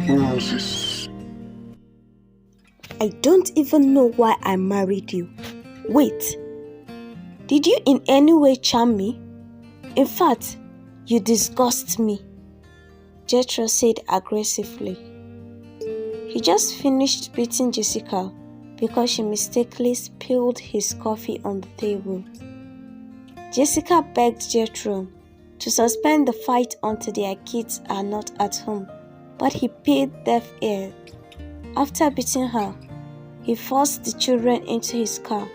Moses. I don't even know why I married you. Wait, did you in any way charm me? In fact, you disgust me, Jethro said aggressively. He just finished beating Jessica because she mistakenly spilled his coffee on the table. Jessica begged Jethro to suspend the fight until their kids are not at home, but he paid deaf ear. After beating her, he forced the children into his car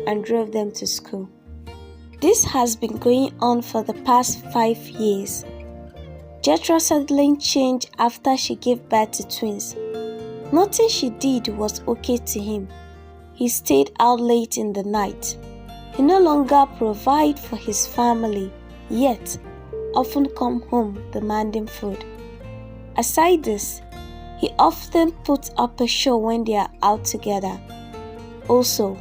and drove them to school. This has been going on for the past 5 years. Jethro suddenly changed after she gave birth to twins. Nothing she did was okay to him. He stayed out late in the night. He no longer provided for his family, yet often come home demanding food. Aside this, he often puts up a show when they are out together. Also,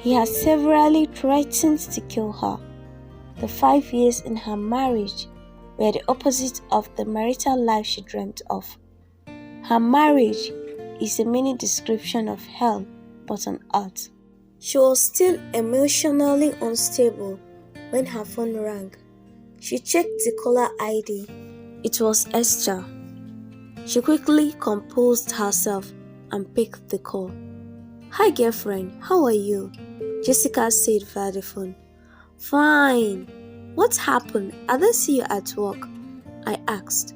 he has severally threatened to kill her. The 5 years in her marriage were the opposite of the marital life she dreamt of. Her marriage is a mini description of hell, but on earth. She was still emotionally unstable when her phone rang. She checked the caller ID. It was Esther. She quickly composed herself and picked the call. "Hi girlfriend, how are you?" Jessica said via the phone. "Fine. What happened? I didn't see you at work," I asked.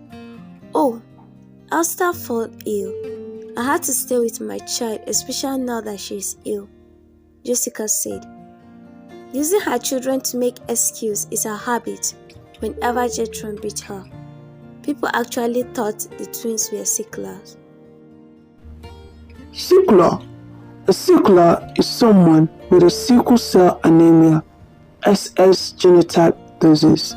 "Oh, Esther fell ill. I had to stay with my child, especially now that she is ill," Jessica said. Using her children to make excuse is her habit whenever Jethro beat her. People actually thought the twins were sicklers. Sickler. A sickler is someone with a sickle cell anemia, SS genotype disease.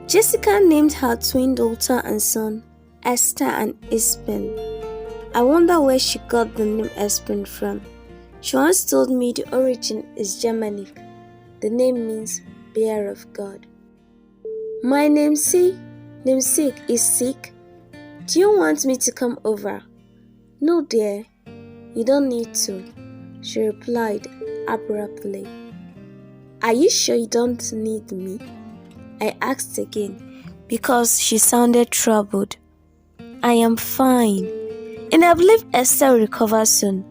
Jessica named her twin daughter and son Esther and Espen. I wonder where she got the name Espen from. She once told me the origin is Germanic. The name means bear of God. "My namesake is sick. Do you want me to come over?" "No dear, you don't need to," she replied abruptly. "Are you sure you don't need me?" I asked again because she sounded troubled. "I am fine, and I believe Esther will recover soon.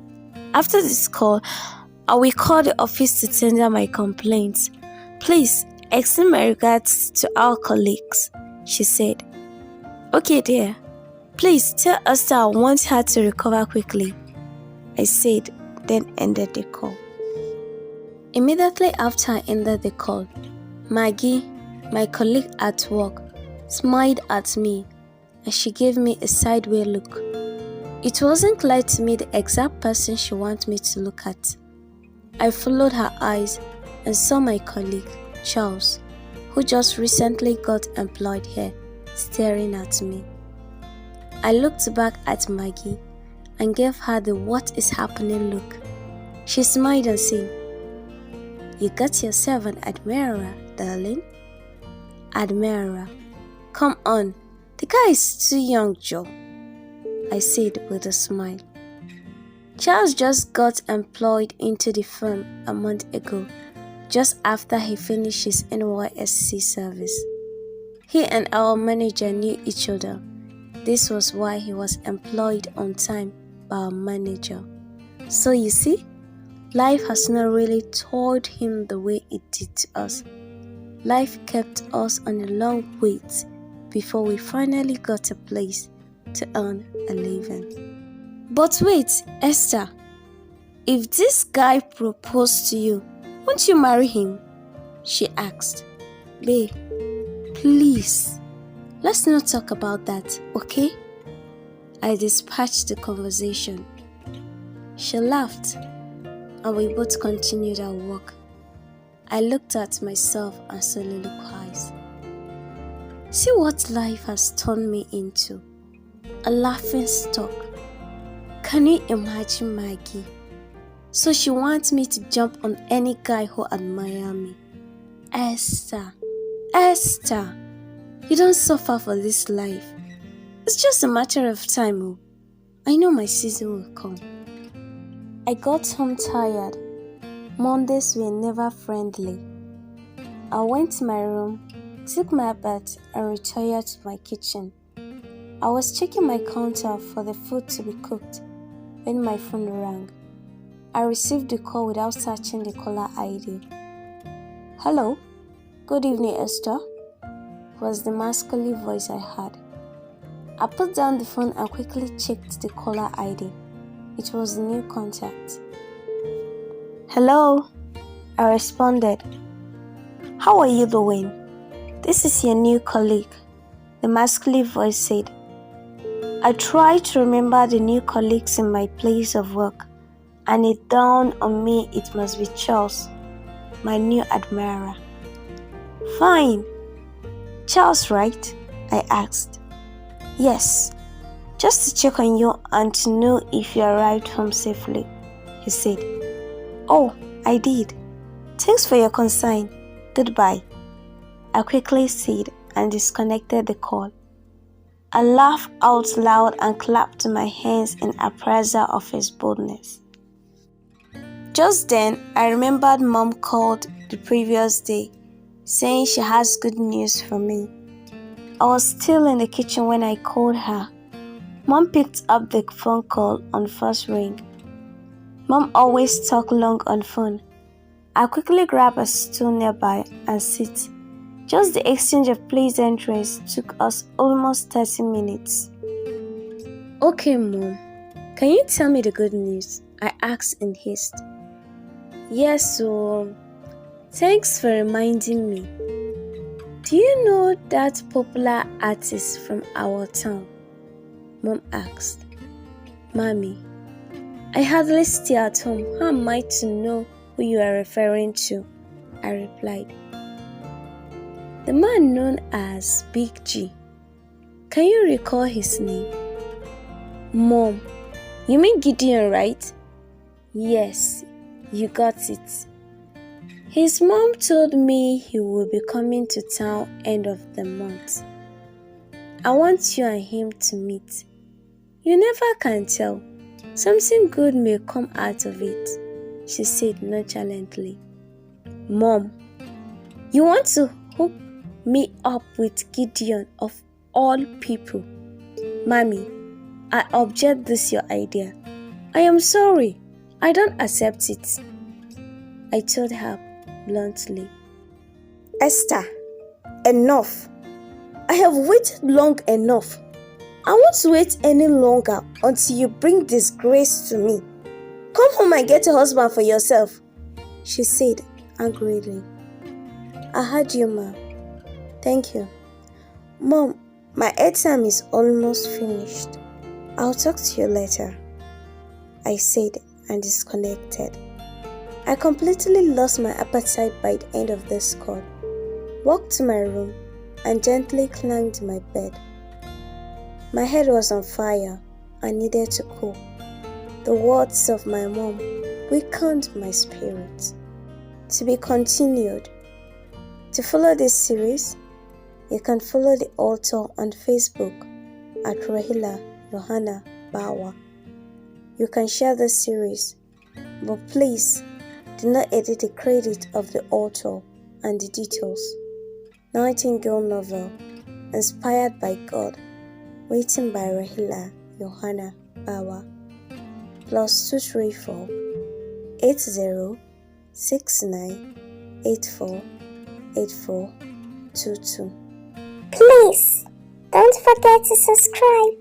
After this call, I will call the office to tender my complaints. Please extend my regards to our colleagues," she said. "Okay dear, please tell Esther I want her to recover quickly," I said, then ended the call. Immediately after I ended the call, Maggie, my colleague at work, smiled at me and she gave me a sideways look. It wasn't clear to me the exact person she wanted me to look at. I followed her eyes and saw my colleague, Charles, who just recently got employed here, staring at me. I looked back at Maggie and gave her the "what is happening" look. She smiled and said, "You got yourself an admirer, darling." "Admirer? Come on, the guy is too young, Joe," I said with a smile. Charles just got employed into the firm a month ago, just after he finished his NYSC service. He and our manager knew each other. This was why he was employed on time by our manager. So you see, life has not really told him the way it did to us. Life kept us on a long wait before we finally got a place to earn a living. "But wait, Esther, if this guy proposed to you, won't you marry him?" she asked. "Babe, please, let's not talk about that, okay?" I dispatched the conversation. She laughed and we both continued our walk. I looked at myself and soliloquized. See what life has turned me into. A laughing stock. Can you imagine Maggie? So she wants me to jump on any guy who admires me. Esther, you don't suffer for this life. It's just a matter of time, oh. I know my season will come. I got home tired. Mondays were never friendly. I went to my room, took my bath, and retired to my kitchen. I was checking my counter for the food to be cooked when my phone rang. I received the call without searching the caller ID. "Hello, good evening, Esther," was the masculine voice I heard. I put down the phone and quickly checked the caller ID. It was the new contact. "Hello," I responded. "How are you doing? This is your new colleague," the masculine voice said. I tried to remember the new colleagues in my place of work, and it dawned on me it must be Charles, my new admirer. "Fine. Charles, right?" I asked. "Yes, just to check on you and to know if you arrived home safely," he said. "Oh, I did. Thanks for your concern. Goodbye," I quickly said and disconnected the call. I laughed out loud and clapped my hands in appraisal of his boldness. Just then, I remembered Mom called the previous day, saying she has good news for me. I was still in the kitchen when I called her. Mom picked up the phone call on first ring. Mom always talked long on phone. I quickly grabbed a stool nearby and sit. Just the exchange of pleasantries took us almost 30 minutes. "Okay, Mom, can you tell me the good news?" I asked in haste. "Yes, so thanks for reminding me. Do you know that popular artist from our town?" Mom asked. "Mommy, I hardly stay at home. How am I to know who you are referring to?" I replied. "The man known as Big G. Can you recall his name?" "Mom, you mean Gideon, right?" "Yes, you got it. His mom told me he will be coming to town end of the month. I want you and him to meet. You never can tell. Something good may come out of it," she said nonchalantly. "Mom, you want to hook me up with Gideon of all people?" "Mommy, I object this your idea. I am sorry. I don't accept it," I told her bluntly. "Esther, enough. I have waited long enough. I won't wait any longer until you bring disgrace to me. Come home and get a husband for yourself," she said angrily. "I heard you, Ma. Thank you. Mom, my airtime is almost finished. I'll talk to you later," I said and disconnected. I completely lost my appetite by the end of this call, walked to my room and gently clanged my bed. My head was on fire and needed to cool. The words of my mom weakened my spirit. To be continued. To follow this series, you can follow the author on Facebook at Rahila Johanna Bawa. You can share this series, but please do not edit the credit of the author and the details. Nightingale novel, inspired by God, written by Rahila Johanna Bawa. +234 8069848422. Please don't forget to subscribe.